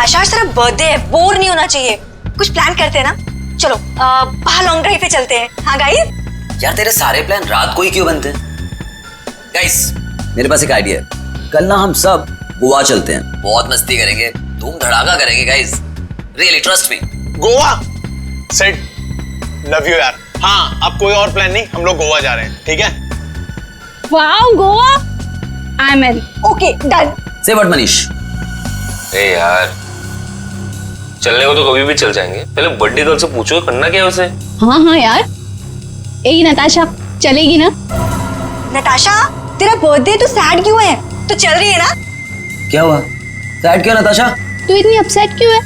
नताशा आज तेरा बर्थडे है, बोर नहीं होना चाहिए। कुछ प्लान करते हैं ना, चलो बाहर लॉन्ग ड्राइव पे चलते हैं। हाँ गाइस। यार तेरे सारे प्लान रात को ही क्यों बनते हैं? गाइस मेरे पास एक आइडिया है, कल ना हम सब गोवा चलते हैं, बहुत मस्ती करेंगे, धूम धड़ाका करेंगे guys, really trust me. Goa set, love you यार। हाँ अब कोई और प्लान नहीं, हम लोग गोवा जा रहे हैं, ठीक है? Wow Goa, I am in. Okay done. से व्हाट मनीष? ए यार चलने को तो कभी भी चल जाएंगे, पहले बर्थडे गर्ल से पूछो करना क्या है उसे। हाँ यार, यही नताशा चलेगी ना? नताशा तेरा बर्थडे तो सैड क्यों है? तो चल रही है ना? क्या हुआ? सैड क्यों नताशा? तू इतनी अपसेट क्यों है?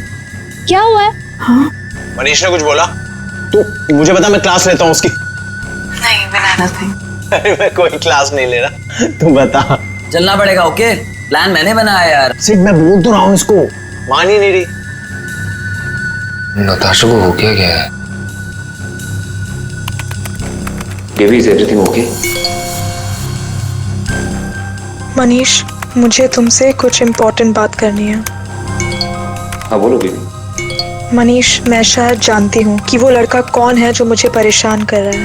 क्या हुआ है? हाँ? मनीष ने कुछ बोला? तू मुझे बता, मैं क्लास लेता हूँ उसकी। नहीं बनाना था। अरे मैं कोई क्लास नहीं ले रहा, तू बता। चलना पड़ेगा। ओके प्लान मैंने बनाया यार। सिर्फ मैं बोल तो रहा हूँ इसको, मान ही नहीं रही। नताशा को हो क्या है? Baby is everything okay? Manish मुझे तुमसे कुछ इम्पोर्टेंट बात करनी है। हाँ बोलो बेबी। मनीष मैं शायद जानती हूँ कि वो लड़का कौन है जो मुझे परेशान कर रहा है।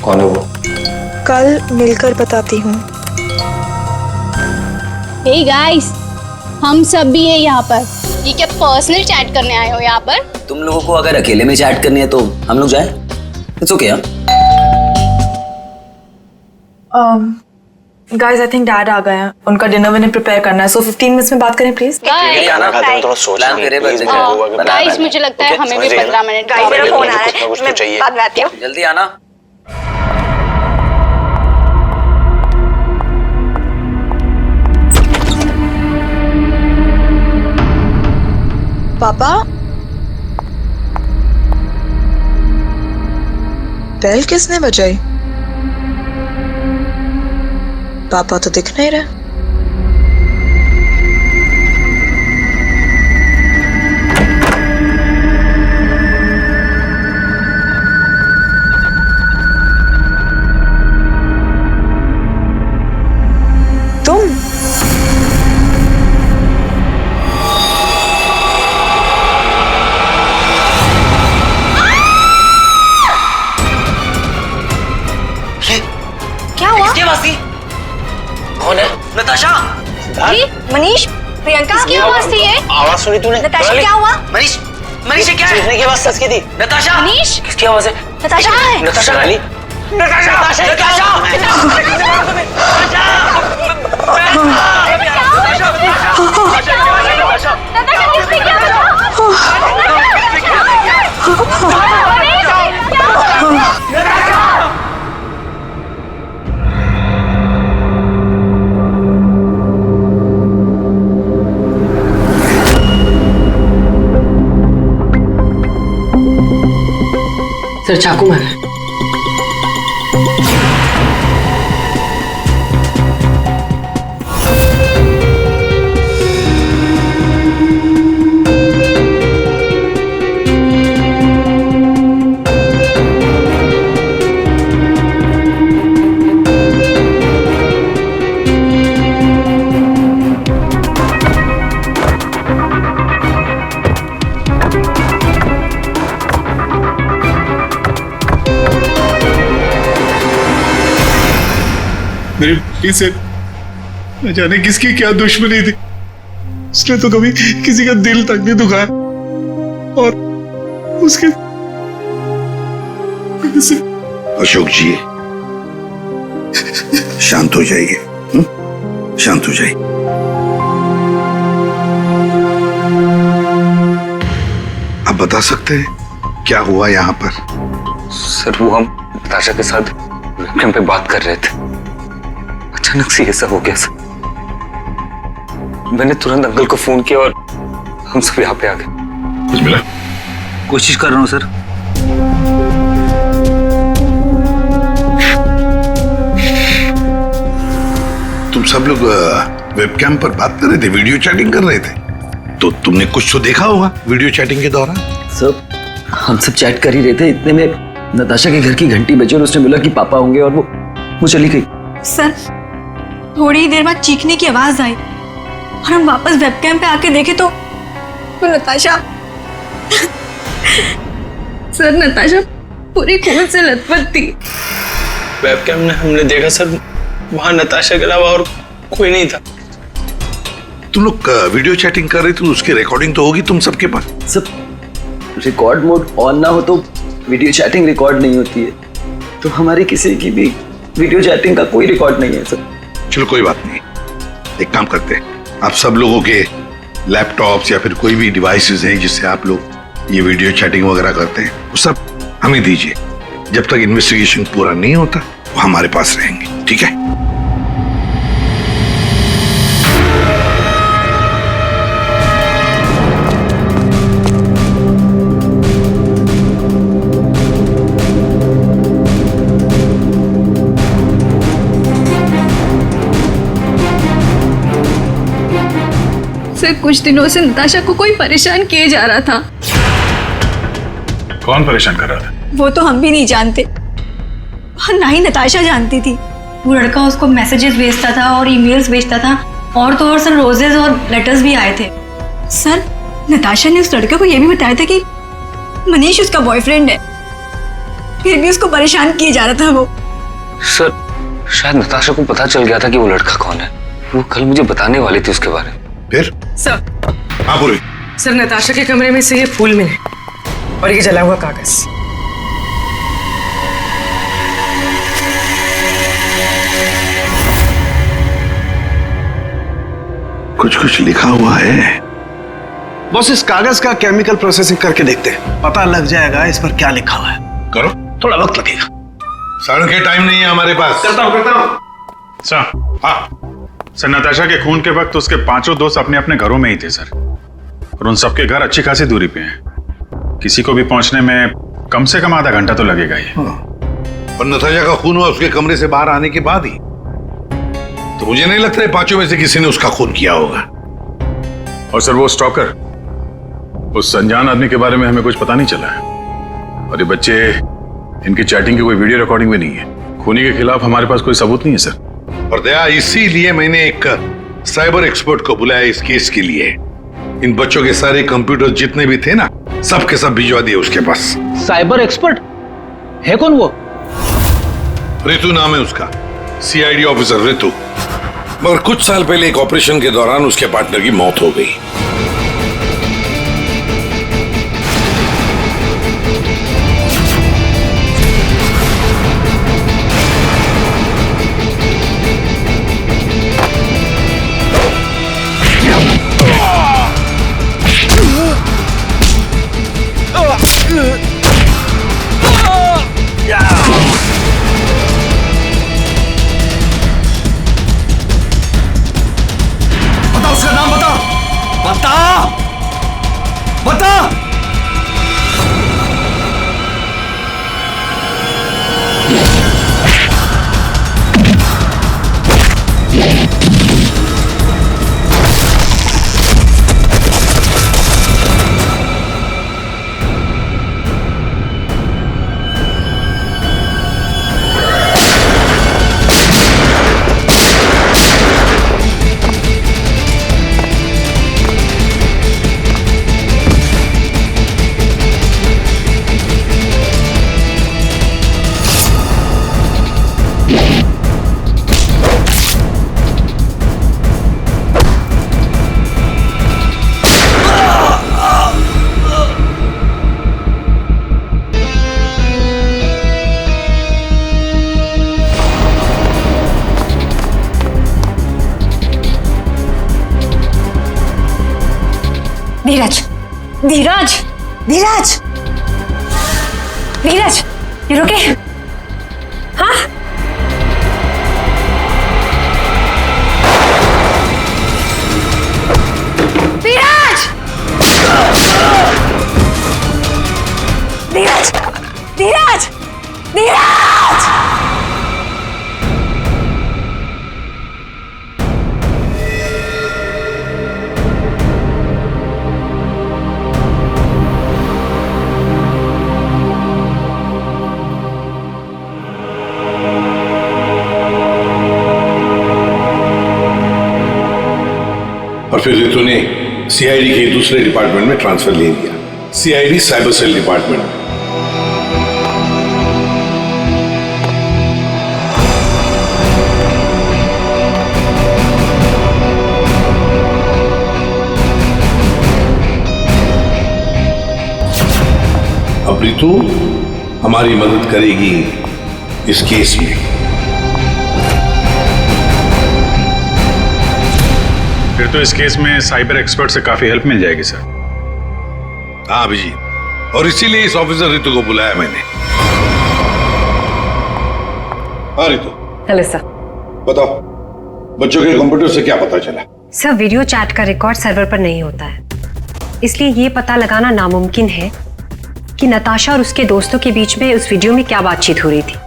कौन है वो? कल मिलकर बताती हूँ। हे गाइस, हम सब भी है यहाँ पर। ये क्या पर्सनल चैट करने आए हो यहाँ पर? तुम लोगों को अगर अकेले में चैट करनी है तो हम लोग जाए। It's okay. Guys I think dad आ गए हैं, उनका डिनर मैंने प्रिपेयर करना है, सो 15 मिनट्स में बात करें प्लीज। गाइस मुझे लगता है हमें भी 15 मिनट। गाइस मेरा फोन आ रहा है, मैं बाद में आती हूँ। जल्दी आना। पापा बेल किसने बजाई? पापा तो दिख नहीं रहे। तुम क्या हुआ? किसकी आवाज थी? कौन है? नताशा। मनीष, प्रियंका किसकी आवाज थी ये? आवाज सुनी तूने? नताशा क्या हुआ? मनीष, मनीष ये क्या है? चीखने की आवाज सच की थी। नताशा। मनीष किसकी आवाज है? नताशा कहाँ है? नताशा। रानी? नताशा। नताशा। सर चाकू मारा है। मेरे भाई से न जाने किसकी क्या दुश्मनी थी, उसने तो कभी किसी का दिल तक नहीं दुखाया और उसके अशोक जी शांत हो जाइए, शांत हो जाइए। आप बता सकते हैं क्या हुआ यहाँ पर? सर वो हम नताशा के साथ वेबकैम पे बात कर रहे थे, अचानक से ये सब हो गया सर। मैंने तुरंत अंकल को फोन किया और हम सब यहाँ पे आ गए। कुछ मिला? कोशिश कर रहा हूँ सर। तुम सब लोग वेबकैम पर बात कर रहे थे, वीडियो चैटिंग कर रहे थे, तो तुमने कुछ तो देखा होगा वीडियो चैटिंग के दौरान। सर हम सब चैट कर ही रहे थे, इतने में नताशा के घर की घंटी बजी और उसने बोला कि पापा होंगे और वो चली गई। सर थोड़ी देर बाद चीखने की आवाज आई और हम वापस वेबकैम पे आके देखे तो नताशा सर, नताशा पूरी खून से लथपथ थी। वेबकैम में हमने देखा सर, वहां नताशा के अलावा और कोई नहीं था। तुम लोग वीडियो चैटिंग कर रहे थे, उसकी रिकॉर्डिंग तो होगी तुम सबके पास। सब रिकॉर्ड मोड ऑन ना हो तो वीडियो चैटिंग रिकॉर्ड नहीं होती है, तो हमारी किसी की भी वीडियो चैटिंग का कोई रिकॉर्ड नहीं है सर। चलो कोई बात नहीं, एक काम करते हैं, आप सब लोगों के लैपटॉप्स या फिर कोई भी डिवाइसेस हैं जिससे आप लोग ये वीडियो चैटिंग वगैरह करते हैं, वो सब हमें दीजिए। जब तक इन्वेस्टिगेशन पूरा नहीं होता वो हमारे पास रहेंगे, ठीक है? सर, कुछ दिनों से नताशा को कोई परेशान किए जा रहा था। कौन परेशान कर रहा था? वो तो हम भी नहीं जानते, और ना ही नताशा जानती थी। वो लड़का उसको मैसेजेस भेजता था और ईमेल्स भेजता था, और तो और सर रोजेस और लेटर्स भी आए थे। सर, नताशा ने उस लड़के को यह भी बताया था कि मनीष उसका बॉयफ्रेंड है, फिर भी उसको परेशान किए जा रहा था वो। सर, शायद नताशा को पता चल गया था कि वो लड़का कौन है। वो कल मुझे बताने वाली थी उसके बारे में। फिर सर, हाँ पूरी। सर नताशा के कमरे में से ये फूल मिले और ये जला हुआ कागज। कुछ कुछ लिखा हुआ है। बॉस, इस कागज का केमिकल प्रोसेसिंग करके देखते हैं, पता लग जाएगा इस पर क्या लिखा हुआ है। करो, थोड़ा वक्त लगेगा। सर के टाइम नहीं है हमारे पास। करता हूँ। सर, हाँ, सर नताशा के खून के वक्त उसके पांचों दोस्त अपने अपने घरों में ही थे सर, और उन सबके घर अच्छी खासी दूरी पे हैं। किसी को भी पहुंचने में कम से कम आधा घंटा तो लगेगा ही। और नताशा का खून हुआ उसके कमरे से बाहर आने के बाद ही, तो मुझे नहीं लगता है पांचों में से किसी ने उसका खून किया होगा। और सर, वो स्टॉकर, उस अनजान आदमी के बारे में हमें कुछ पता नहीं चला है, और ये बच्चे, इनकी चैटिंग की कोई वीडियो रिकॉर्डिंग भी नहीं है। खूनी के खिलाफ हमारे पास कोई सबूत नहीं है सर। और दया, इसीलिए मैंने एक साइबर एक्सपर्ट को बुलाया इस केस के लिए। इन बच्चों के सारे कंप्यूटर जितने भी थे ना, सब के सब भिजवा दिए उसके पास। साइबर एक्सपर्ट है कौन वो? ऋतु नाम है उसका, सीआईडी ऑफिसर ऋतु। मगर कुछ साल पहले एक ऑपरेशन के दौरान उसके पार्टनर की मौत हो गई। धीरज, धीरज, धीरज, धीरज, ये रुके। हाँ, धीरज, धीरज, धीरज, धीरज। फिर रितु ने सीआईडी के दूसरे डिपार्टमेंट में ट्रांसफर ले लिया, सीआईडी साइबर सेल डिपार्टमेंट में। अब रितु हमारी मदद करेगी इस केस में। फिर तो इस केस में साइबर एक्सपर्ट से काफी हेल्प मिल जाएगी सर। हाँ अभिजीत, और इसीलिए इस ऑफिसर रितु को बुलाया मैंने। हाँ रितु। Hello sir. बताओ, बच्चों के कंप्यूटर से क्या पता चला? सर, वीडियो चैट का रिकॉर्ड सर्वर पर नहीं होता है, इसलिए ये पता लगाना नामुमकिन है कि नताशा और उसके दोस्तों के बीच में उस वीडियो में क्या बातचीत हो रही थी,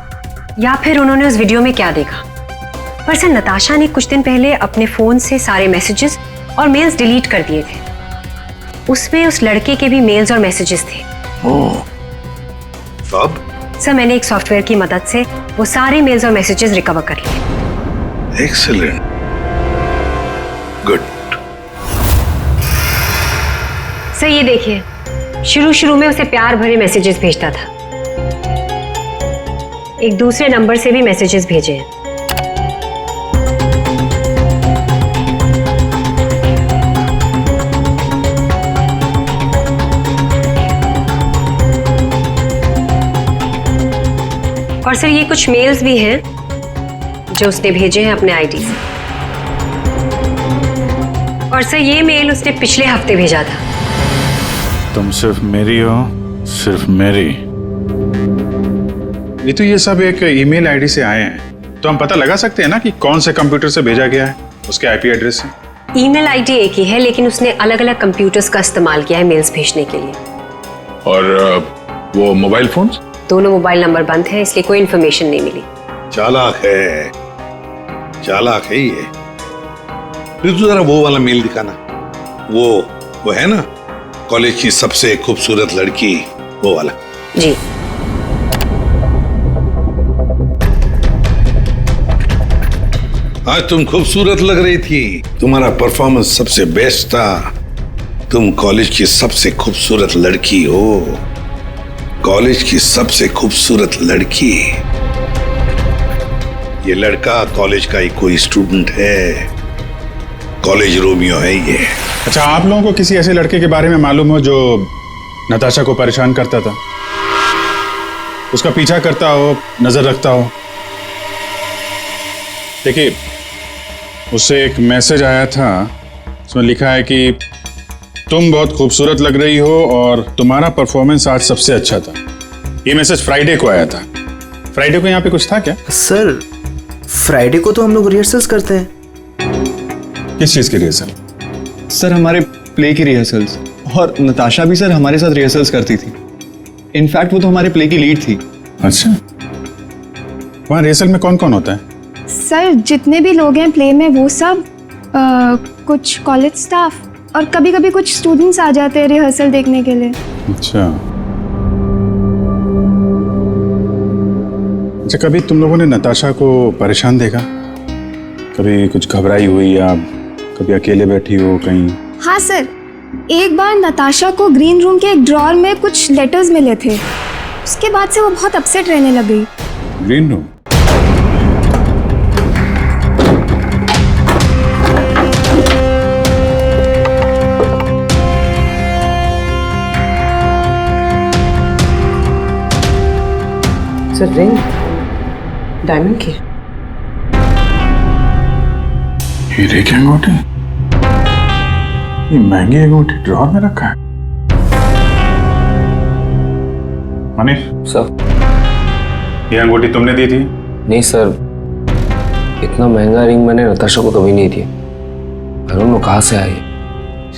या फिर उन्होंने उस वीडियो में क्या देखा। पर सर, नताशा ने कुछ दिन पहले अपने फोन से सारे मैसेजेस और मेल्स डिलीट कर दिए थे। उसमें उस लड़के के भी मेल्स और मैसेजेस थे। अब? सर, मैंने एक सॉफ्टवेयर की मदद से वो सारे मेल्स और मैसेजेस रिकवर कर लिए। Excellent, good. सर ये देखिए, शुरू में उसे प्यार भरे मैसेजेस भेजता था। एक दूसरे नंबर से भी मैसेजेस भेजे हैं। और सर, ये कुछ मेल्स भी हैं जो उसने भेजे हैं अपने आईडी से। और सर, ये मेल उसने पिछले हफ्ते भेजा था। तुम सिर्फ मेरी हो, सिर्फ मेरी। ये तो ये सब एक ईमेल आईडी से आए हैं, तो हम पता लगा सकते हैं ना कि कौन से कंप्यूटर से भेजा गया है, उसके आईपी एड्रेस से। ईमेल आईडी एक ही है, लेकिन उसने अलग अलग कंप्यूटर्स का इस्तेमाल किया है मेल्स भेजने के लिए। और वो मोबाइल फोन्स? दोनों मोबाइल नंबर बंद हैं, इसलिए कोई इन्फॉर्मेशन नहीं मिली। चालाक है, चालाक है ये। रितु, जरा वो वाला मेल दिखाना। वो है ना, कॉलेज की सबसे खूबसूरत लड़की, वो वाला। जी। आज तुम खूबसूरत लग रही थी, तुम्हारा परफॉर्मेंस सबसे बेस्ट था। तुम कॉलेज की सबसे खूबसूरत लड़की हो, कॉलेज की सबसे खूबसूरत लड़की। ये लड़का कॉलेज का ही कोई स्टूडेंट है, कॉलेज रोमियो है ये। अच्छा, आप लोगों को किसी ऐसे लड़के के बारे में मालूम हो जो नताशा को परेशान करता था, उसका पीछा करता हो, नजर रखता हो? देखिए, उससे एक मैसेज आया था, उसमें लिखा है कि तुम बहुत खूबसूरत लग रही हो और तुम्हारा परफॉर्मेंस आज सबसे अच्छा था। ये मैसेज फ्राइडे को आया था। फ्राइडे को यहाँ पे कुछ था क्या? सर, फ्राइडे को तो हम लोग रिहर्सल्स करते हैं। किस चीज की रिहर्सल? सर, हमारे प्ले की रिहर्सल्स। और नताशा भी सर हमारे साथ रिहर्सल्स करती थी। इनफैक्ट वो तो हमारे प्ले की लीड थी। अच्छा, वहाँ रिहर्सल में कौन कौन होता है? सर, जितने भी लोग हैं प्ले में वो सब, कुछ कॉलेज स्टाफ और कभी कभी कुछ स्टूडेंट्स आ जाते हैं रिहर्सल देखने के लिए। अच्छा, कभी तुम लोगों ने नताशा को परेशान देखा? कभी कुछ घबराई हुई या कभी अकेले बैठी हो कहीं? हाँ सर, एक बार नताशा को ग्रीन रूम के एक ड्रॉअर में कुछ लेटर्स मिले थे। उसके बाद से वो बहुत अपसेट रहने लग गई। Green room? Sir, ring diamond की। हीरे की अंगूठी? ये महंगी अंगूठी ड्रॉअर में रखा है? मनीष सर, ये अंगूठी तुमने दी थी? नहीं सर, इतना महंगा रिंग मैंने नताशा को कभी नहीं दिया। आई डोंट नो कहाँ से आई।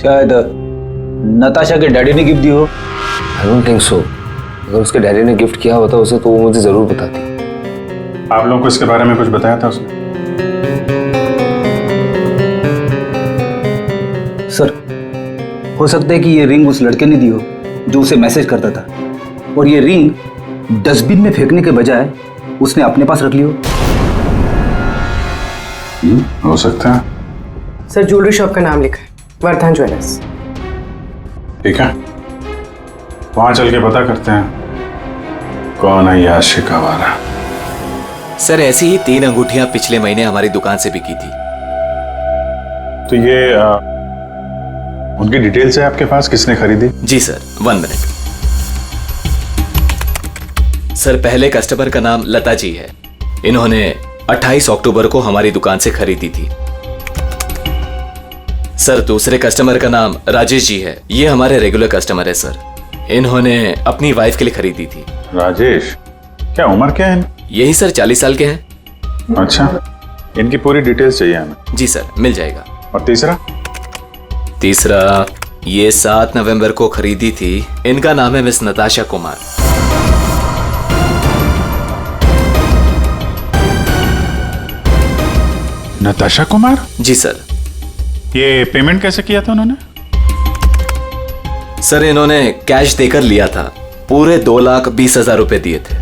शायद नताशा के डैडी ने गिफ्ट दी हो। I don't think so. अगर उसके डैडी ने गिफ्ट किया होता उसे तो वो मुझे जरूर बताती। आप लोगों को इसके बारे में कुछ बताया था उसने? सर, हो सकता है कि ये रिंग उस लड़के ने दी हो जो उसे मैसेज करता था, और ये रिंग डस्टबिन में फेंकने के बजाय उसने अपने पास रख ली हो। हो सकता है। सर, ज्वेलरी शॉप का नाम लिखा है। वर्धन ज्वेलर्स। ठीक है, वहां चल के पता करते हैं कौन है ये आशिक आवारा। सर ऐसी ही 3 अंगूठियां पिछले महीने हमारी दुकान से बिकी थी। तो ये उनकी डिटेल्स है आपके पास, किसने खरीदी? जी सर, 1 मिनट। सर पहले कस्टमर का नाम लता जी है। इन्होंने 28 अक्टूबर को हमारी दुकान से खरीदी थी। सर दूसरे कस्टमर का नाम राजेश जी है। ये हमारे रेगुलर कस्टमर है सर। इन्होंने अपनी वाइफ के लिए खरीदी थी। राजेश, क्या उम्र क्या है? यही सर 40 साल के हैं। अच्छा, इनकी पूरी डिटेल्स चाहिए हमें। जी सर, मिल जाएगा। और तीसरा? तीसरा ये 7 नवंबर को खरीदी थी। इनका नाम है मिस नताशा कुमार। नताशा कुमार? जी सर। ये पेमेंट कैसे किया था उन्होंने? सर इन्होंने कैश देकर लिया था। पूरे 2,20,000 रुपए दिए थे।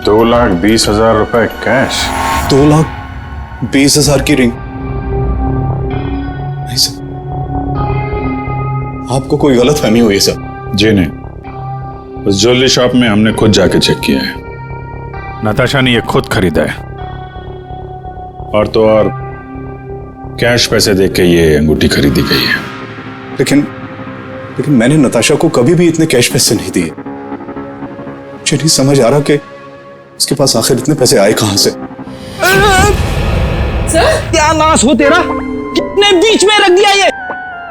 2,20,000 रुपए कैश? 2,20,000 की रिंग? नहीं सर, आपको कोई गलत फहमी हुई है सर। जी नहीं, उस ज्वेलरी शॉप में हमने खुद जाके चेक किया है। नताशा ने ये खुद खरीदा है, और तो और कैश पैसे देके के ये अंगूठी खरीदी गई है। लेकिन मैंने नताशा को कभी भी इतने कैश पैसे नहीं दिए। मुझे नहीं समझ आ रहा कि उसके पास आखिर इतने पैसे आए कहां से। सर क्या नाश हो तेरा, कितने बीच में रख दिया ये।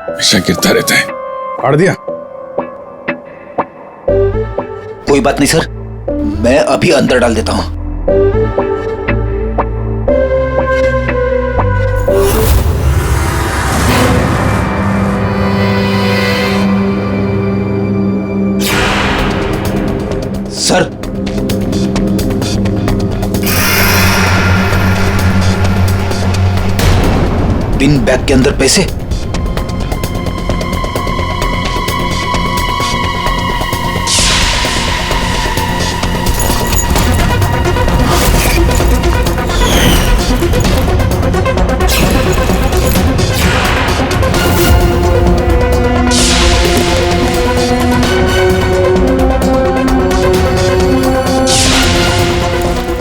हमेशा गिरता रहता है। फाड़ दिया? कोई बात नहीं सर, मैं अभी अंदर डाल देता हूं। सर पिन बैग के अंदर पैसे।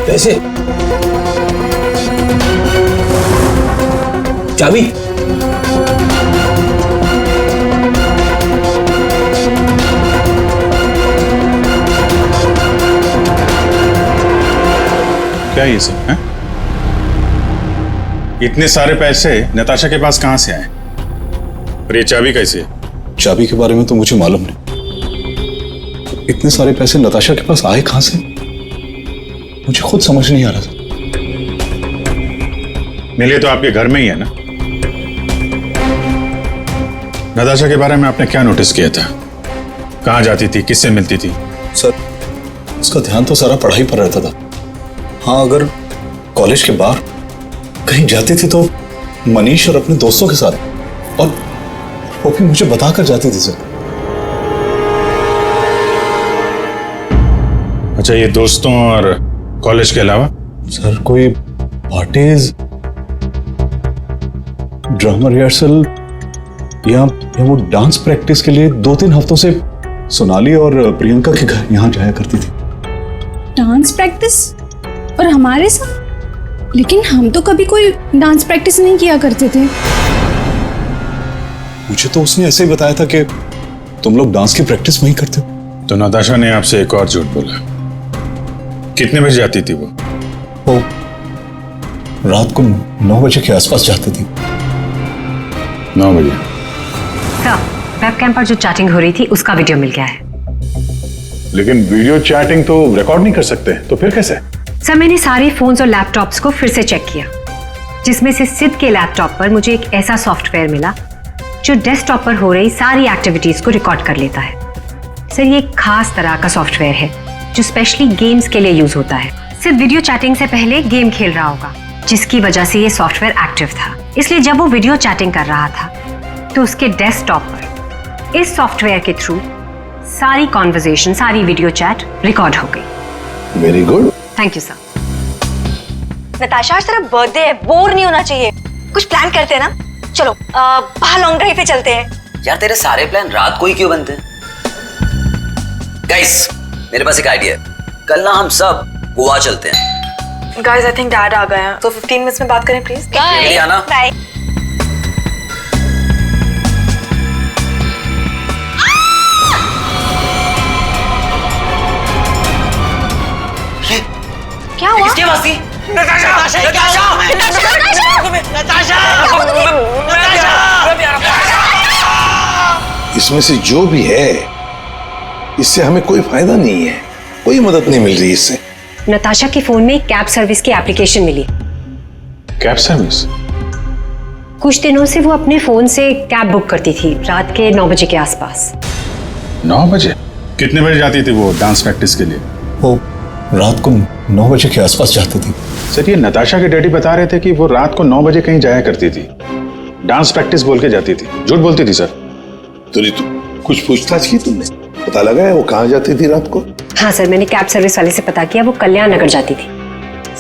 पैसे, चाबी, क्या ये सब है? इतने सारे पैसे नताशा के पास कहां से आए? और ये चाबी कैसे? चाबी के बारे में तो मुझे मालूम नहीं। इतने सारे पैसे नताशा के पास आए कहां से, मुझे खुद समझ नहीं आ रहा था। मिले तो आपके घर में ही है ना? नताशा के बारे में आपने क्या नोटिस किया था? कहां जाती थी, किससे मिलती थी? सर उसका ध्यान तो सारा पढ़ाई पर रहता था। हाँ, अगर कॉलेज के बाहर कहीं जाती थी तो मनीष और अपने दोस्तों के साथ, और वो भी मुझे बताकर जाती थी सर। अच्छा, ये दोस्तों और कॉलेज के अलावा? सर कोई पार्टीज, ड्रामा रिहर्सल या वो डांस प्रैक्टिस के लिए 2-3 हफ्तों से सोनाली और प्रियंका के घर यहाँ जाया करती थी। डांस प्रैक्टिस और हमारे साथ? लेकिन हम तो कभी कोई डांस प्रैक्टिस नहीं किया करते थे। मुझे तो उसने ऐसे ही बताया था कि तुम लोग डांस की प्रैक्टिस वहीं करते हो। तो नताशा ने आपसे एक और झूठ बोला। कितने बजे जाती थी वो? रात को 9 बजे के आसपास जाती थी। 9 बजे? सर, वेबकैम पर जो चैटिंग हो रही थी उसका वीडियो मिल गया है। लेकिन वीडियो चैटिंग तो रिकॉर्ड नहीं कर सकते, तो फिर कैसे? सर मैंने सारे फोन्स और लैपटॉप्स को फिर से चेक किया, जिसमें से सिद्ध के लैपटॉप पर मुझे एक ऐसा सॉफ्टवेयर मिला जो डेस्कटॉप पर हो रही सारी एक्टिविटीज को रिकॉर्ड कर लेता है। सर ये एक खास तरह का सॉफ्टवेयर है जो स्पेशली गेम्स के लिए यूज होता है। सिर्फ वीडियो चैटिंग से पहले गेम खेल रहा होगा, जिसकी वजह से ये सॉफ्टवेयर एक्टिव था। इसलिए जब वो वीडियो चैटिंग कर रहा था तो उसके डेस्कटॉप पर इस सॉफ्टवेयर के थ्रू सारी कॉन्वर्सेशन, सारी वीडियो चैट रिकॉर्ड हो गई। Very good, thank you sir. Natasha आज तेरा बर्थडे है, बोर नहीं होना चाहिए। कुछ प्लान करते हैं ना। चलो बाहर लॉन्ग ड्राइव पे चलते हैं। यार तेरे सारे प्लान रात को ही क्यों बनते हैं? गाइस मेरे पास एक आइडिया है, कल ना हम सब गोवा चलते हैं। गाइस आई थिंक डैड आ गए हैं, तो 15 मिनट्स में बात करें प्लीज। बाय आना। बाय। क्या हुआ? किसकी आवाज थी? नताशा! इसमें से जो भी है इससे हमें कोई फायदा नहीं है, कोई मदद नहीं मिल रही इससे। नताशा के फोन में कैब सर्विस की एप्लीकेशन मिली। Cab service? कुछ दिनों से वो अपने फोन से कैब बुक करती थी रात के 9 बजे के आसपास। 9 बजे? कितने बजे जाती थी वो डांस प्रैक्टिस के लिए? वो रात को 9 बजे के आसपास जाती थी। सर ये नताशा के डैडी बता रहे थे कि वो रात को 9 बजे कहीं जाया करती थी, डांस प्रैक्टिस बोल के जाती थी। झूठ बोलती थी सर? तो कुछ पूछताछ की तुमने? पता लगा है वो कहाँ जाती थी रात को? हाँ सर, मैंने कैब सर्विस वाले से पता किया, वो कल्याण नगर जाती थी।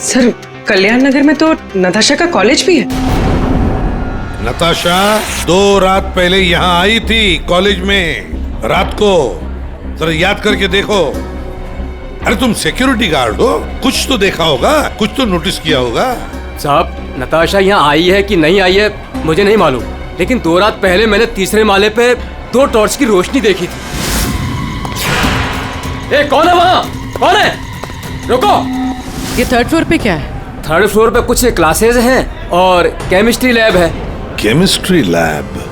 सर कल्याण नगर में तो नताशा का कॉलेज भी है। नताशा 2 रात पहले यहाँ आई थी कॉलेज में रात को, जरा याद करके देखो। अरे तुम सिक्योरिटी गार्ड हो, कुछ तो देखा होगा, कुछ तो नोटिस किया होगा। साहब नताशा यहाँ आई है कि नहीं आई है मुझे नहीं मालूम, लेकिन 2 रात पहले मैंने 3रे माले पे 2 टॉर्च की रोशनी देखी थी। ए कौन है वहाँ? कौन है? रुको। ये 3rd फ्लोर पे क्या है? 3rd फ्लोर पे कुछ क्लासेस हैं और केमिस्ट्री लैब है। Chemistry lab?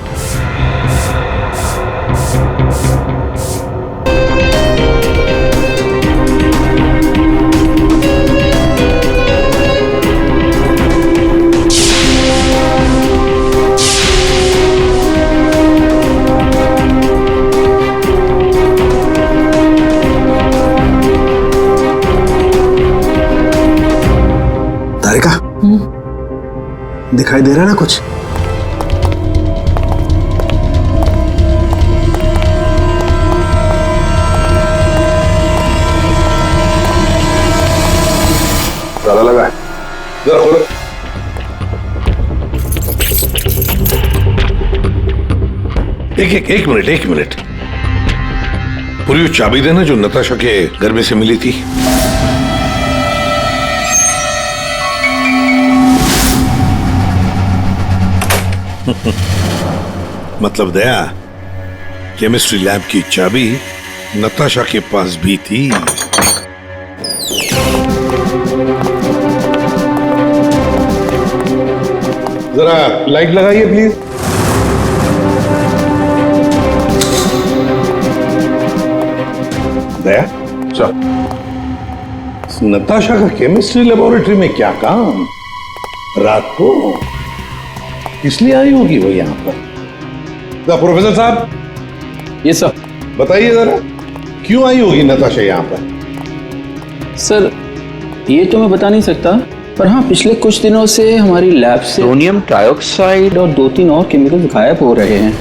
दिखाई दे रहा है ना कुछ? ताला लगा है, जरा खोलो। एक मिनट। पूरी वो चाबी देना जो नताशा के घर में से मिली थी। मतलब दया, केमिस्ट्री लैब की चाबी नताशा के पास भी थी। जरा लाइट लगाइए प्लीज। दया सर, नताशा का केमिस्ट्री लेबोरेटरी में क्या काम रात को? इसलिए आई होगी वो यहाँ पर। प्रोफेसर साहब। ये सर बताइए जरा, क्यों आई होगी नताशा यहाँ पर? सर ये तो मैं बता नहीं सकता, पर हाँ पिछले कुछ दिनों से हमारी लैब से सोडियम डाइऑक्साइड और 2-3 और केमिकल्स गायब हो रहे हैं।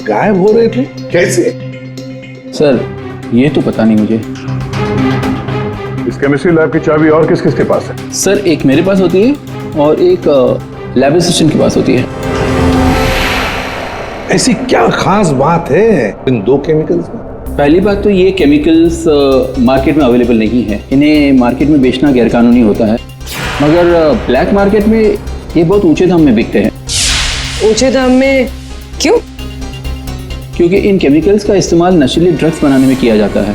गायब हो रहे थे? कैसे? सर ये तो पता नहीं मुझे। इस केमिस्ट्री लैब की चाबी और किस किस के पास है? सर एक मेरे पास होती है और एक लैब असिस्टेंट के पास होती है। ऐसी क्या खास बात है इन 2 केमिकल्स में? पहली बात तो ये केमिकल्स मार्केट में अवेलेबल नहीं है, इन्हें मार्केट में बेचना गैरकानूनी होता है, मगर ब्लैक मार्केट में ये बहुत ऊंचे दाम में बिकते हैं। ऊंचे दाम में क्यों? क्योंकि इन केमिकल्स का इस्तेमाल नशीले ड्रग्स बनाने में किया जाता है।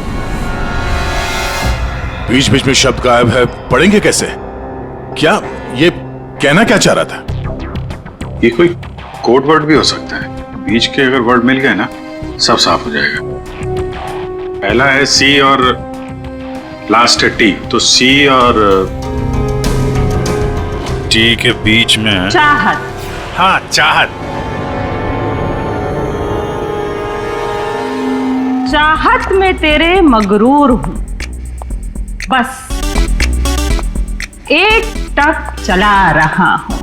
बीच बीच में शब्द गायब है, पढ़ेंगे कैसे? क्या ये कहना क्या चाह रहा था? ये कोई कोड वर्ड भी हो सकता है, बीच के अगर वर्ड मिल गए ना सब साफ हो जाएगा। पहला है सी और लास्ट है टी, तो सी और टी के बीच में है चाहत। हाँ चाहत। चाहत में तेरे मगरूर हूं, बस एक टक चला रहा हूं।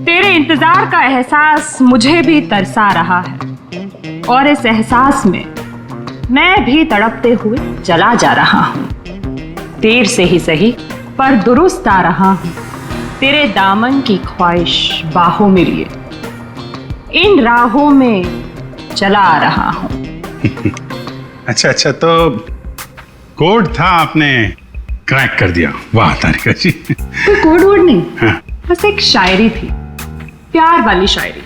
तेरे इंतजार का एहसास मुझे भी तरसा रहा है, और इस एहसास में मैं भी तड़पते हुए चला जा रहा हूं। देर से ही सही पर दुरुस्त आ रहा हूं, तेरे दामन की ख्वाहिश बाहों में लिए इन राहों में चला आ रहा हूं। अच्छा अच्छा, तो कोड था, आपने क्रैक कर दिया। वाह तारिका जी। कोई कोड वर्ड नहीं, बस एक शायरी थी, प्यार वाली शायरी।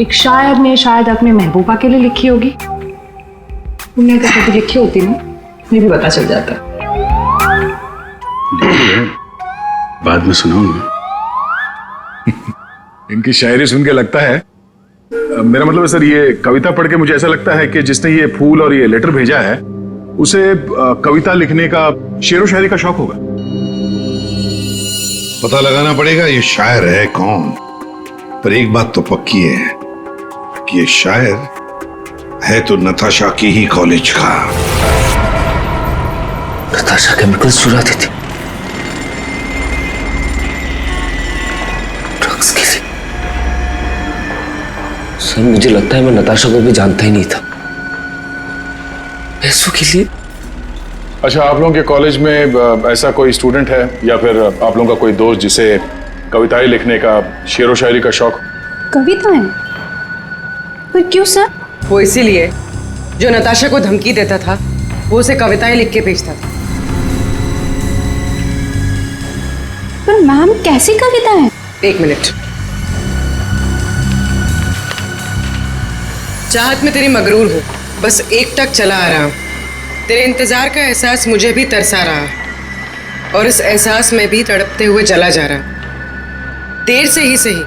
एक शायर ने शायद अपने महबूबा के लिए लिखी होगी। तुमने अगर कभी लिखी होती ना, मुझे भी पता चल जाता। बाद में सुनाऊंगा। इनकी शायरी सुन के लगता है, मेरा मतलब है सर, ये कविता पढ़ के मुझे ऐसा लगता है कि जिसने ये फूल और ये लेटर भेजा है उसे कविता लिखने का, शेरो शायरी का शौक होगा। पता लगाना पड़ेगा ये शायर है कौन। पर एक बात तो पक्की है कि ये शायर है तो नताशा की ही कॉलेज का। नताशा केमिकल्स चुराती थी ड्रग्स के लिए। सर मुझे लगता है मैं नताशा को भी जानता ही नहीं था। पैसों के लिए। अच्छा, आप लोगों के कॉलेज में ऐसा कोई स्टूडेंट है या फिर आप लोगों का कोई दोस्त जिसे कविताएं लिखने का, शेरो शायरी का शौक? कविताएं? पर क्यों सर? वो इसीलिए जो नताशा को धमकी देता था वो उसे कविताएं लिख के भेजता था। पर मैम कैसी कविताएं? एक मिनट। चाहत में तेरी मगरूर हूँ, बस एक टक चला आ रहा हूँ। तेरे इंतजार का एहसास मुझे भी तरसा रहा है और इस एहसास में भी तड़पते हुए जला जा रहा हूँ। देर से ही सही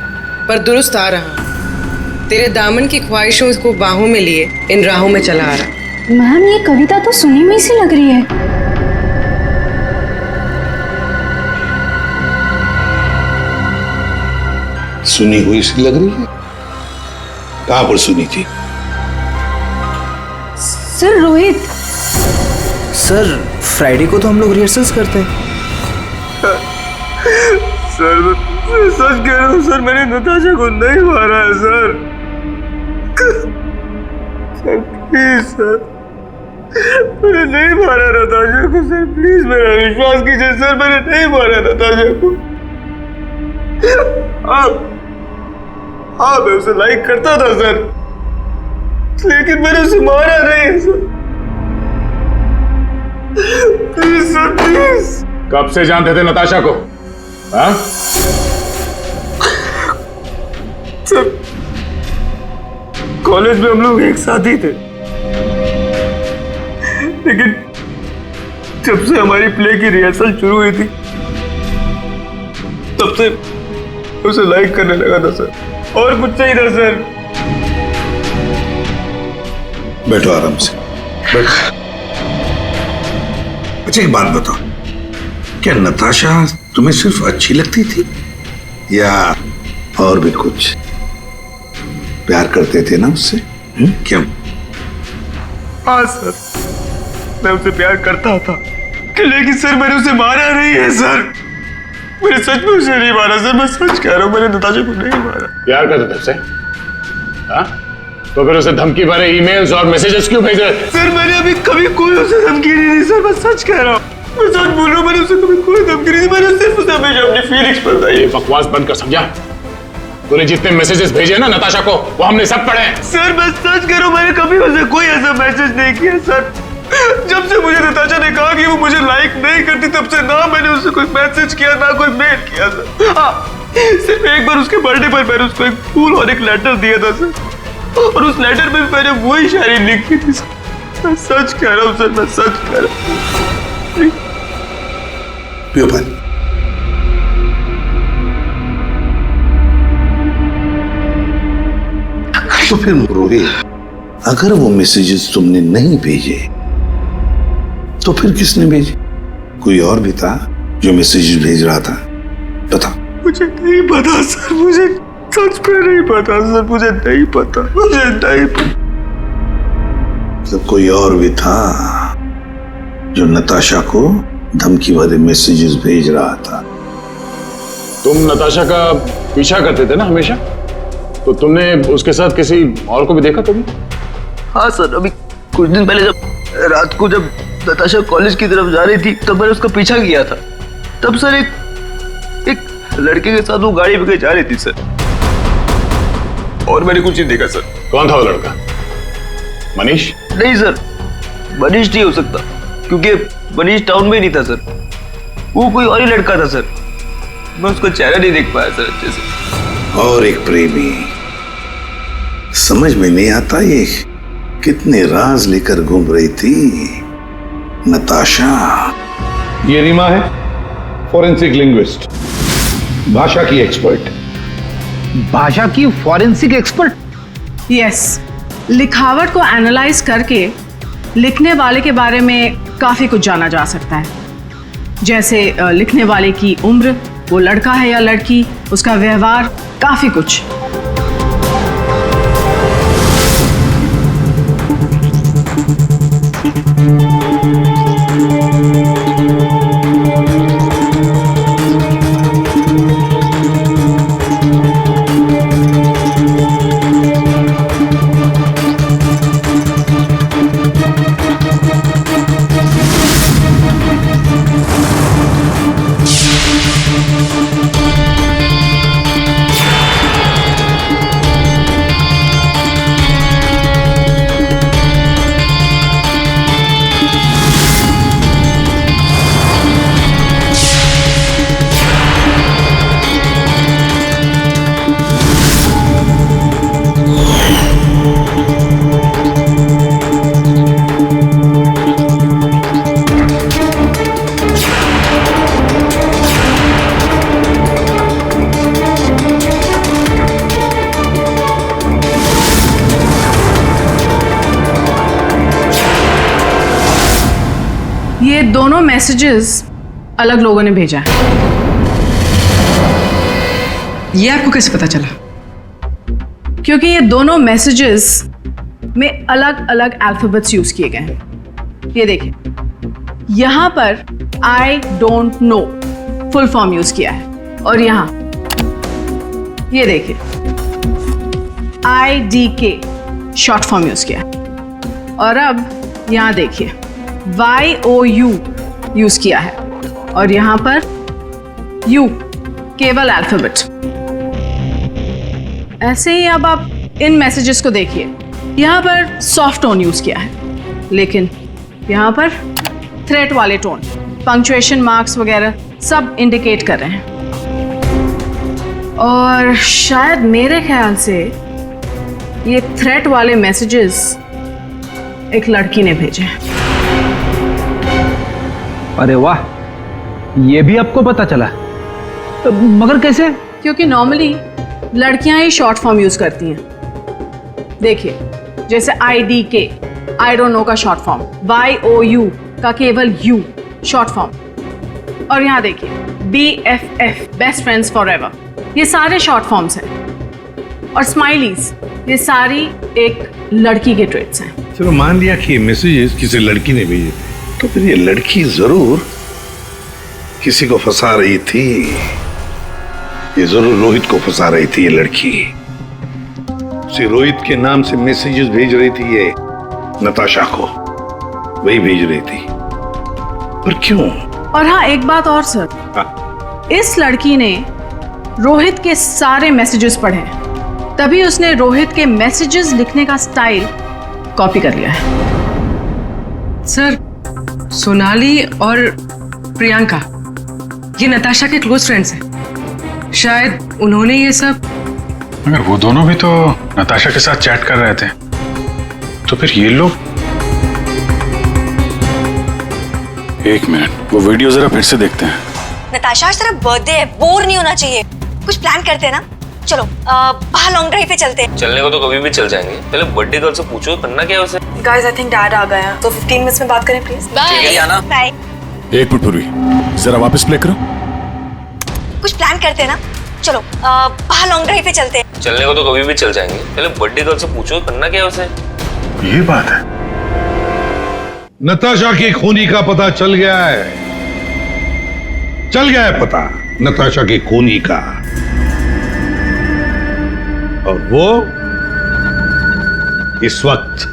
पर दुरुस्त आ रहा हूँ, तेरे दामन की ख्वाहिशों को बाहों में लिए इन राहों में चला आ रहा। मैम ये कविता तो सुनी हुई सी लग रही है। सुनी हुई सी लग रही है? कहां पर सुनी थी? सर रोहित। सर फ्राइडे को तो हम लोग रिहर्सल्स करते हैं। सर मैं सच कह रहा हूँ सर, मैंने नताशा को नहीं मारा है सर। सर प्लीज सर, मैंने नहीं मारा नताशा को सर, प्लीज मेरा विश्वास कीजिए सर, मैंने नहीं मारा नताशा को। हाँ मैं उसे लाइक करता था सर, लेकिन मैंने उसे मारा नहीं सर। Please sir please. कब से जानते थे नताशा को? हाँ? सर कॉलेज में हम लोग एक साथ ही थे, लेकिन जब से हमारी प्ले की रिहर्सल शुरू हुई थी तब से उसे लाइक करने लगा था सर, और कुछ नहीं था सर। बैठो आराम से, बैठो। अच्छा एक बात बताओ, क्या नताशा तुम्हें सिर्फ अच्छी लगती थी या और भी कुछ? प्यार करते थे ना उससे? क्यों? हाँ सर, मैं उसे प्यार करता था, लेकिन सर मैंने उसे मारा नहीं है सर। मैंने सच में उसे नहीं मारा सर, मैं सच कह रहा हूँ, मैंने नताशा को नहीं मारा। प्यार करते थे उससे? हाँ? तो फिर उसे धमकी भरे ईमेल्स और मैसेजेस क्यों भेजे? सर मैंने अभी कभी कोई उसे धमकी नहीं दी सर, मैं सच कह रहा हूँ, मैं सच बोल रहा हूँ, मैंने उसे कभी कोई धमकी नहीं दी, मैंने सिर्फ उसे हमेशा अपनी फीलिंग्स बताई। ये बकवास बंद कर, समझा? तूने जितने मैसेजेस भेजे ना नताशा को, वो हमने सब पढ़े। सर मैं सच कह रहा हूँ, मैंने कभी उसे कोई ऐसा मैसेज नहीं किया सर। जब से मुझे नताशा ने कहा कि वो मुझे लाइक नहीं करती, तब से ना मैंने उसे कोई मैसेज किया ना कोई मेल किया सर। हाँ, सिर्फ एक बार उसके बर्थडे पर मैंने उसको एक फूल और एक लेटर दिया था सर, और उस लेटर में मैंने वही शायरी लिखी थी सर। मैं सच कह रहा हूँ सर, मैं सच कह रहा हूँ। पियो पानी। तो फिर रोहित, अगर वो मैसेजेस तुमने नहीं भेजे तो फिर किसने भेजे? कोई और भी था जो मैसेजेस भेज रहा था? बताओ। मुझे नहीं पता सर, मुझे सच में नहीं पता सर, मुझे नहीं पता, मुझे नहीं पता। तो कोई और भी था जो नताशा को धमकी भरे मैसेजेस भेज रहा था? तुम नताशा का पीछा करते थे ना हमेशा, तो तुमने उसके साथ किसी और को भी देखा कभी? हाँ सर, अभी कुछ दिन पहले जब रात को जब नताशा कॉलेज की तरफ जा रही थी तब मैंने उसका पीछा किया था। तब सर एक लड़के के साथ वो गाड़ी पे जा रही थी सर, और मैंने कुछ नहीं देखा सर। कौन था वो लड़का? मनीष? नहीं सर, मनीष नहीं हो सकता, क्योंकि मनीष टाउन में ही नहीं था सर, वो कोई और ही लड़का था सर। मैं उसका चेहरा नहीं देख पाया सर अच्छे से। और एक प्रेमी, समझ में नहीं आता ये कितने राज लेकर घूम रही थी नताशा। ये रीमा है, फॉरेंसिक लिंग्विस्ट, भाषा की एक्सपर्ट। भाषा की फॉरेंसिक एक्सपर्ट? यस, लिखावट को एनालाइज करके लिखने वाले के बारे में काफ़ी कुछ जाना जा सकता है, जैसे लिखने वाले की उम्र, वो लड़का है या लड़की, उसका व्यवहार, काफ़ी कुछ। ये दोनों मैसेजेस अलग लोगों ने भेजा है। ये आपको कैसे पता चला? क्योंकि ये दोनों मैसेजेस में अलग अलग अल्फाबेट्स यूज किए गए हैं। ये देखिए, यहां पर I don't know full form use किया है, और यहां ये देखिए IDK शॉर्ट फॉर्म यूज किया है, और अब यहां देखिए YOU यूज किया है, और यहां पर U केवल अल्फाबेट। ऐसे ही अब आप इन मैसेजेस को देखिए, यहां पर सॉफ्ट टोन यूज किया है, लेकिन यहां पर थ्रेट वाले टोन, पंक्चुएशन मार्क्स वगैरह सब इंडिकेट कर रहे हैं। और शायद मेरे ख्याल से ये थ्रेट वाले मैसेजेस एक लड़की ने भेजे हैं। अरे वाह, ये भी आपको पता चला? मगर कैसे? क्योंकि नॉर्मली लड़कियां ही शॉर्ट फॉर्म यूज करती हैं। देखिए, जैसे IDK आई डोंट नो का शॉर्ट फॉर्म, YOU का केवल U शॉर्ट फॉर्म, और यहां देखिए BFF बेस्ट फ्रेंड्स फॉरएवर, ये सारे शॉर्ट फॉर्म्स हैं। और स्माइलीज, ये सारी एक लड़की के ट्रेट्स हैं। चलो मान लिया कि मैसेजेस किसी लड़की ने भेजे थे, तो फिर ये लड़की जरूर किसी को फंसा रही थी। ये जरूर रोहित को फंसा रही थी ये लड़की। उसे रोहित के नाम से मैसेजेस भेज रही थी ये नताशा को, वही भेज रही थी। पर क्यों? और हाँ, एक बात और सर, इस लड़की ने रोहित के सारे मैसेजेस पढ़े, तभी उसने रोहित के मैसेजेस लिखने का स्टाइल कॉपी कर लिया है। सर, सोनाली और प्रियंका ये नताशा के क्लोज फ्रेंड्स हैं। शायद उन्होंने ये सब। मगर वो दोनों भी तो नताशा के साथ चैट कर रहे थे, तो फिर ये लोग। एक मिनट, वो वीडियो जरा फिर से देखते हैं। नताशा, आज तेरा बर्थडे है, बोर नहीं होना चाहिए, कुछ प्लान करते हैं ना। चलो बाहर लॉन्ग ड्राइव पे चलते हैं। चलने को तो कभी भी चल जाएंगे, पहले बर्थडे गर्ल से पूछो करना क्या है उसे। गाइस, आई थिंक डैड आ गए हैं, तो 15 मिनट्स में बात करें प्लीज। बाय। एक मिनट पूर्वी, जरा वापस प्ले करो। कुछ प्लान करते हैं ना। चलो बाहर लॉन्ग ड्राइव पे चलते हैं। चलने को तो कभी भी चल जाएंगे, पहले बर्थडे गर्ल से पूछो करना क्या है उसे। ये बात है। नताशा की खूनी का पता चल गया है, चल गया है पता नताशा की खूनी का। और वो इस वक्त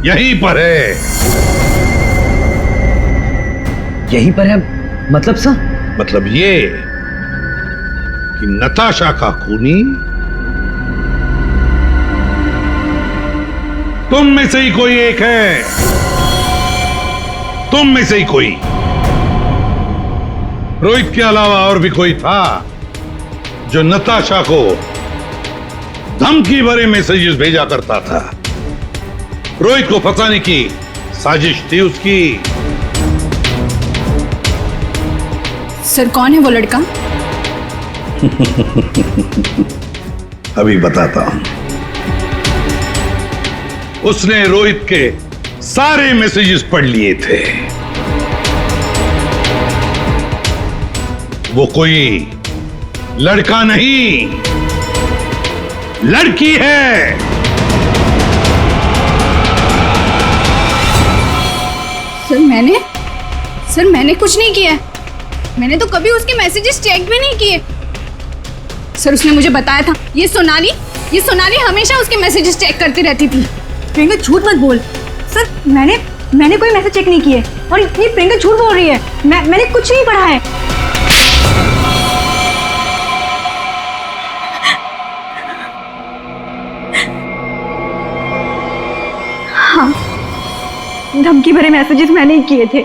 यहीं पर है। यहीं पर है मतलब सर? मतलब ये कि नताशा का खूनी तुम में से ही कोई एक है। तुम में से ही कोई। रोहित के अलावा और भी कोई था जो नताशा को धमकी भरे मैसेजेस भेजा करता था। रोहित को फंसाने की साजिश थी उसकी। सर कौन है वो लड़का? अभी बताता हूं। उसने रोहित के सारे मैसेजेस पढ़ लिए थे। वो कोई लड़का नहीं, लड़की है। सर मैंने कुछ नहीं किया। मैंने तो कभी उसके मैसेजेस चेक भी नहीं किए। सर उसने मुझे बताया था ये सोनाली हमेशा उसके मैसेजेस चेक करती रहती थी। प्रियंका झूठ मत बोल। सर मैंने कोई मैसेज चेक नहीं किए और ये प्रियंका झूठ बोल रही है। मैंने कुछ नहीं पढ़ा है। हाँ, धमकी भरे मैसेजेस मैंने ही किए थे,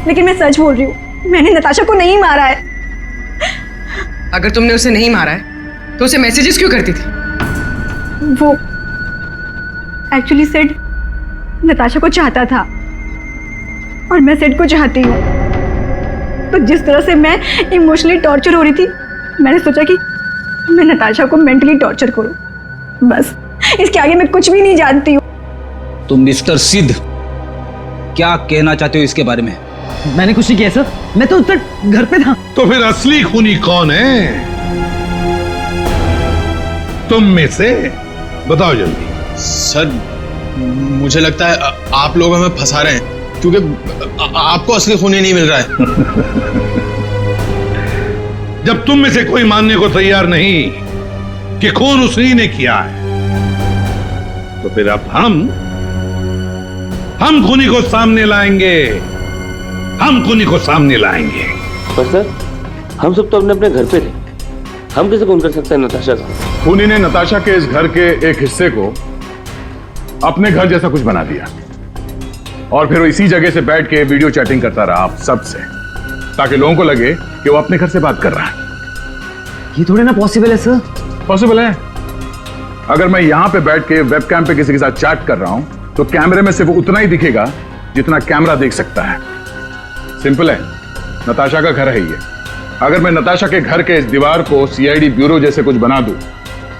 लेकिन मैं सच बोल रही हूँ, मैंने नताशा को नहीं मारा है। अगर तुमने उसे नहीं मारा है तो उसे मैसेजेस क्यों करती थी? वो एक्चुअली सेड नताशा को चाहता था और मैं सेड को चाहती हूँ। तो जिस तरह से मैं इमोशनली टॉर्चर हो रही थी, मैंने सोचा कि मैं नताशा को मेंटली टॉर्चर करूँ। बस इसके आगे मैं कुछ भी नहीं जानती हूँ। तुम मिस्टर सिद्ध क्या कहना चाहते हो इसके बारे में? मैंने कुछ नहीं किया सर, मैं तो उस पर घर पे था। तो फिर असली खूनी कौन है? तुम में से बताओ जल्दी। सर मुझे लगता है आप लोग हमें फंसा रहे हैं, क्योंकि आपको असली खूनी नहीं मिल रहा है। जब तुम में से कोई मानने को तैयार नहीं कि खून उसी ने किया है, तो फिर अब हम खूनी को सामने लाएंगे। हम खूनी को सामने लाएंगे। पर सर हम सब तो अपने अपने घर पे थे, हम कैसे खून कर सकते हैं नताशा का? खूनी ने नताशा के इस घर के एक हिस्से को अपने घर जैसा कुछ बना दिया और फिर वो इसी जगह से बैठ के वीडियो चैटिंग करता रहा आप सब से, ताकि लोगों को लगे कि वो अपने घर से बात कर रहा है। ये थोड़ी ना पॉसिबल है सर। पॉसिबल है। अगर मैं यहां पे बैठ के वेबकैम पे किसी के साथ चैट कर रहा हूं तो कैमरे में सिर्फ उतना ही दिखेगा जितना कैमरा देख सकता है। सिंपल है, नताशा का घर है ये। अगर मैं नताशा के घर के इस दीवार को सीआईडी ब्यूरो जैसे कुछ बना दूं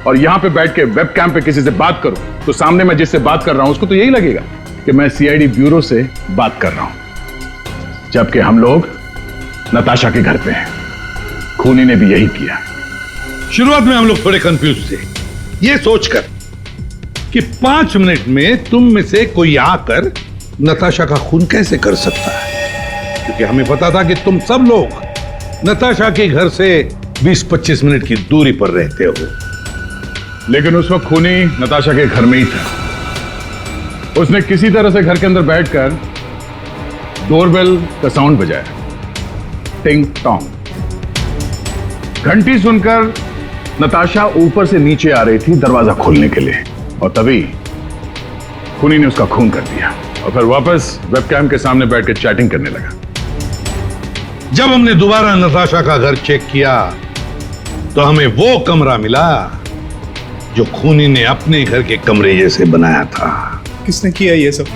और यहां पे बैठ के वेबकैम पे किसी से बात करूं तो सामने मैं जिससे बात कर रहा हूं उसको तो यही लगेगा कि मैं सीआईडी ब्यूरो से बात कर रहा हूं, जबकि हम लोग नताशा के घर पे हैं। खूनी ने भी यही किया। शुरुआत में हम लोग थोड़े कंफ्यूज थे, ये सोचकर कि 5 मिनट में तुम में से कोई आकर नताशा का खून कैसे कर सकता है, क्योंकि हमें पता था कि तुम सब लोग नताशा के घर से 20-25 मिनट की दूरी पर रहते हो। लेकिन उस वक्त खूनी नताशा के घर में ही था। उसने किसी तरह से घर के अंदर बैठकर डोरबेल का साउंड बजाया, टिंग टोंग। घंटी सुनकर नताशा ऊपर से नीचे आ रही थी दरवाजा खोलने के लिए, और तभी खूनी ने उसका खून कर दिया और फिर वापस वेबकैम के सामने बैठ के चैटिंग करने लगा। जब हमने दोबारा नताशा का घर चेक किया तो हमें वो कमरा मिला जो खूनी ने अपने घर के कमरे जैसे बनाया था। किसने किया ये सब?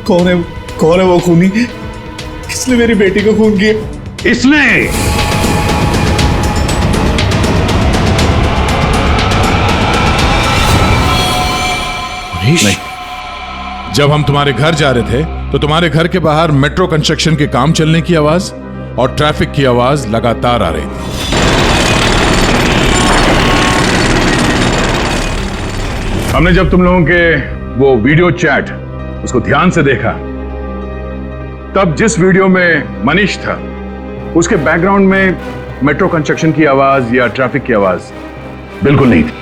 कौन है वो खूनी? किसने मेरी बेटी को खून किया? इसने। नहीं, जब हम तुम्हारे घर जा रहे थे तो तुम्हारे घर के बाहर मेट्रो कंस्ट्रक्शन के काम चलने की आवाज और ट्रैफिक की आवाज लगातार आ रही थी। हमने जब तुम लोगों के वो वीडियो चैट उसको ध्यान से देखा, तब जिस वीडियो में मनीष था उसके बैकग्राउंड में मेट्रो कंस्ट्रक्शन की आवाज या ट्रैफिक की आवाज बिल्कुल नहीं थी।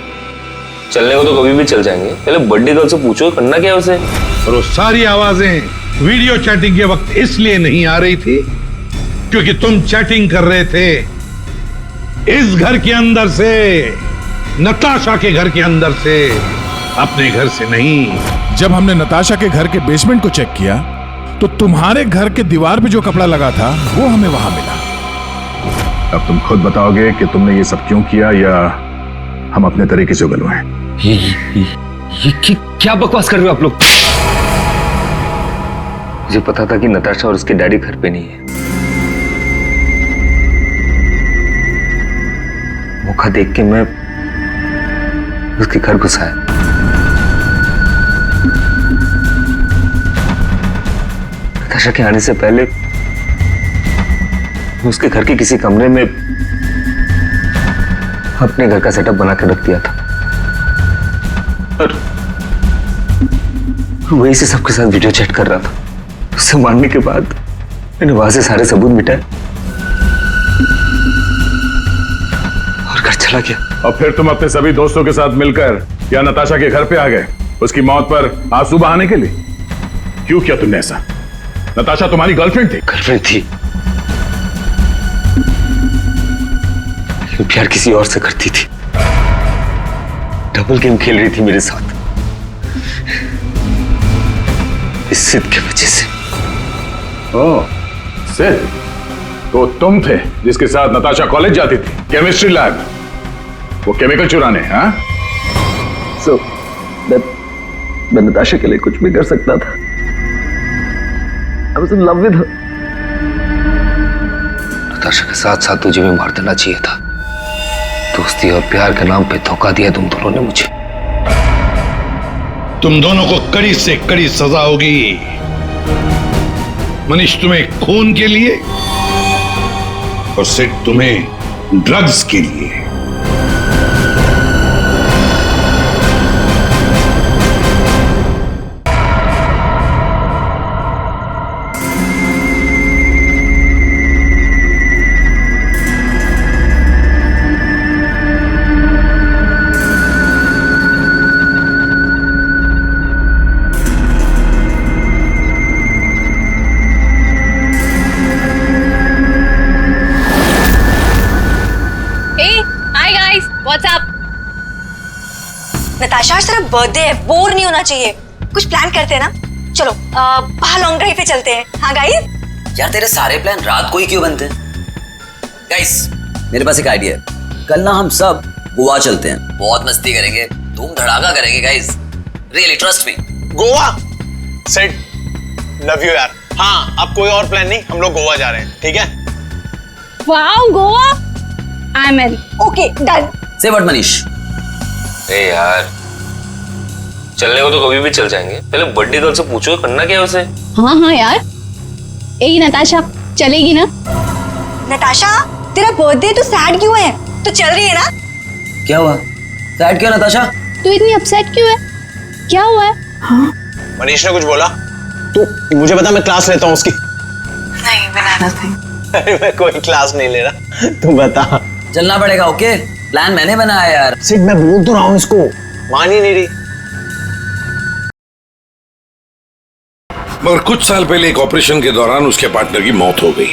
चलने को तो कभी भी चल जाएंगे, पहले बर्थडे गर्ल से पूछो करना क्या है उसे। और वो सारी आवाजें वीडियो चैटिंग के वक्त इसलिए नहीं आ रही थी क्योंकि तुम चैटिंग कर रहे थे इस घर के अंदर से, नताशा के घर के अंदर से, अपने घर से नहीं। जब हमने नताशा के घर के बेसमेंट को चेक किया तो तुम्हारे घर के दीवार पे जो कपड़ा लगा था वो हमें वहां मिला। अब तुम खुद बताओगे कि तुमने ये सब क्यों किया या हम अपने तरीके से उगलवाएं? ये क्या बकवास कर रहे हो आप लोग? मुझे पता था कि नताशा और उसके डैडी घर पे नहीं है। मौका देख के मैं उसके घर घुस आया। नताशा के आने से पहले मैं उसके घर के किसी कमरे में अपने घर का सेटअप बना के रख दिया था और वहीं से सबके साथ वीडियो चैट कर रहा था। उससे मारने के बाद मैंने वहां से सारे सबूत मिटाए और घर चला गया। और फिर तुम अपने सभी दोस्तों के साथ मिलकर या नताशा के घर पे आ गए उसकी मौत पर आंसू बहाने के लिए। क्यों किया तुमने ऐसा? नताशा तुम्हारी गर्लफ्रेंड थी। गर्लफ्रेंड थी, प्यार किसी और से करती थी, डबल गेम खेल रही थी मेरे साथ, इस सिद्ध के वजह से। ओह, सिद्ध तो तुम थे जिसके साथ नताशा कॉलेज जाती थी, केमिस्ट्री लैब, वो केमिकल चुराने। हाँ, मैं नताशा के लिए कुछ भी कर सकता था। I was in love with her. Natasha के साथ साथ तुझे भी मार देना चाहिए था। दोस्ती और प्यार के नाम पे धोखा दिया तुम दोनों ने मुझे। तुम दोनों को कड़ी से कड़ी सजा होगी। मनीष तुम्हें खून के लिए और सिड तुम्हें ड्रग्स के लिए। नताशा आज तेरा बर्थडे है, बोर नहीं होना चाहिए। कुछ प्लान करते हैं ना, चलो बाहर लॉन्ग ड्राइव पे चलते हैं। हाँ गाइस? यार तेरे सारे प्लान रात को ही क्यों बनते हैं? गाइस मेरे पास एक आइडिया है, कल ना हम सब गोवा चलते हैं, बहुत मस्ती करेंगे, धूम धड़ाका करेंगे guys, really trust me. Goa? Set, love you यार। हाँ, अब कोई और प्लान नहीं, हम लोग गोवा जा रहे हैं, ठीक है? Wow, Goa, I am in. Okay done. से व्हाट मनीष? ए यार, चलने को तो कभी भी चल जाएंगे, पहले बर्थडे गर्ल से पूछो करना क्या है उसे। हाँ यार, यही नताशा चलेगी ना? नताशा तेरा बर्थडे तो सैड क्यों है? तो चल रही है ना? क्या हुआ? सैड क्यों नताशा? तू इतनी अपसेट क्यों है? क्या हुआ है? हाँ? मनीष ने कुछ बोला? तो मुझे बता, मैं क्लास लेता हूँ उसकी। नहीं, मैं अरे मैं कोई क्लास नहीं ले रहा, तू बता। चलना पड़ेगा। ओके, प्लान मैंने बनाया यार। सिड, मैं बोल तो रहा हूँ इसको, मान ही नहीं रही। मगर कुछ साल पहले एक ऑपरेशन के दौरान उसके पार्टनर की मौत हो गई।